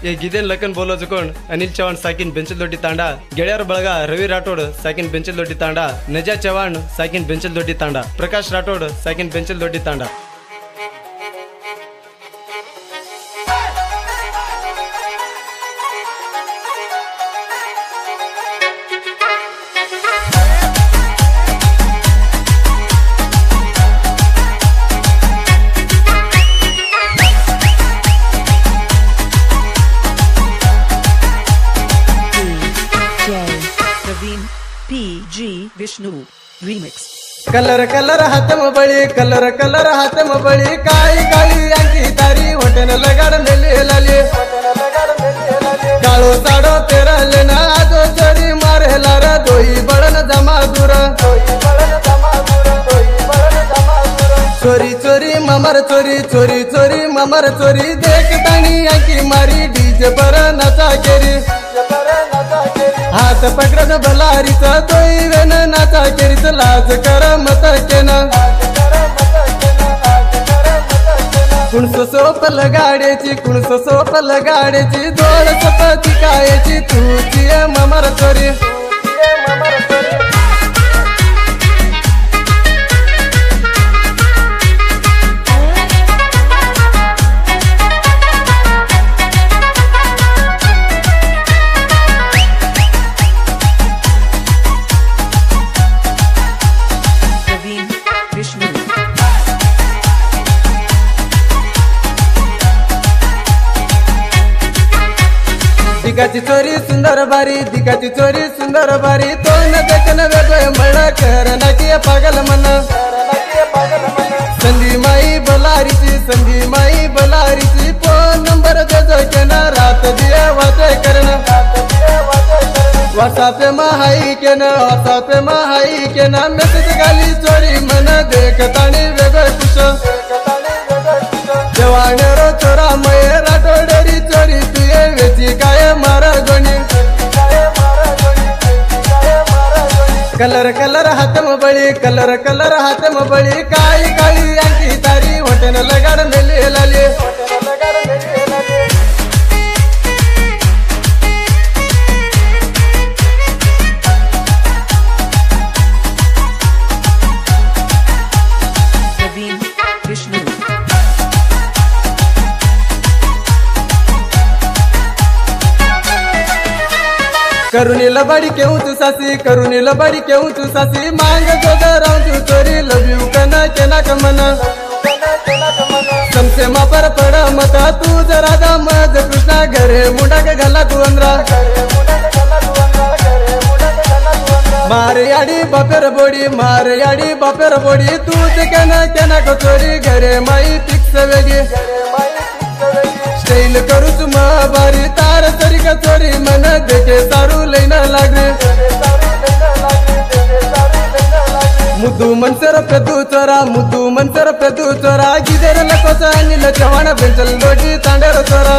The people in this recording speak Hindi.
ये गिदेन लखन बोलो जुकोण अनिल चव्हाण साकिन बेंचल दोड्डी तांडा गेळ्यार बळगा रवी राठोड साकिन बेंचल दोड्डी तांडा नजा चव्हाण साकिन बेंचल दोड्डी तांडा प्रकाश राठोड साकिन बेंचल दोड्डी तांडा PG Vishnu remix. Colour colour हातम बळी कलर कलर हातम बळी काळी काळी अंकी तारी होटन लगाड मेले लाले काळो साडो पेरले ना आजो चरी मारेला रे दोई बळन जमा दूर चोरी चोरी ममर चोरी चोरी चोरी ममर चोरी देख ताणी अंकी मारी डीजे पर नचा केरी हात पकडन भलारीच तोई वेन नाचा केरीच लाज कर मत केन कुणसो सोपल गाड्याची कुणसो सोपल गाड्याची दोड सपती कायची तुची ममर चोरी दिगाची चोरी सुंदर बारी दिगाची चोरी सुंदर बारी तो न देखन वेगळे मळ कर नकी पागल मन संधी माई बलारीची फोन नंबर देजो केन रात दिए वाते करन व्हाट्सएप महाई केन मेसेज गाली चोरी मन देखतानी वेगळे खुश जवानेरो चोरा मय राठोडरी चोरी तुये वेची काय मारा गोणी कलर कलर हातम बळी कलर कलर हातम बळी काळी काळी अंकी तारी होटन लगाड मेले लाले करुणीला बड़ी केहू तू सासी करुणीला बड़ी केहू तू सासी मांग जोगा राव तू चोरी लव यू कना केना कमन समसे मापर पड़ा मता तू जरा दा मज कृष्णा घरे मुंडा के घाला तू अंद्रा मारे आडी बापेर बोडी तू ते केना केना को चोरी घरे माई फिक्स वेगी स्टाइल करू तुम बारी तार तरी का चोरी मन देखे सारू लेना लागरे मुद्दू मनसर पेदू चोरा गिदेर लकोसा नील चव्हाण बेंचल दोडी तांडेर चोरा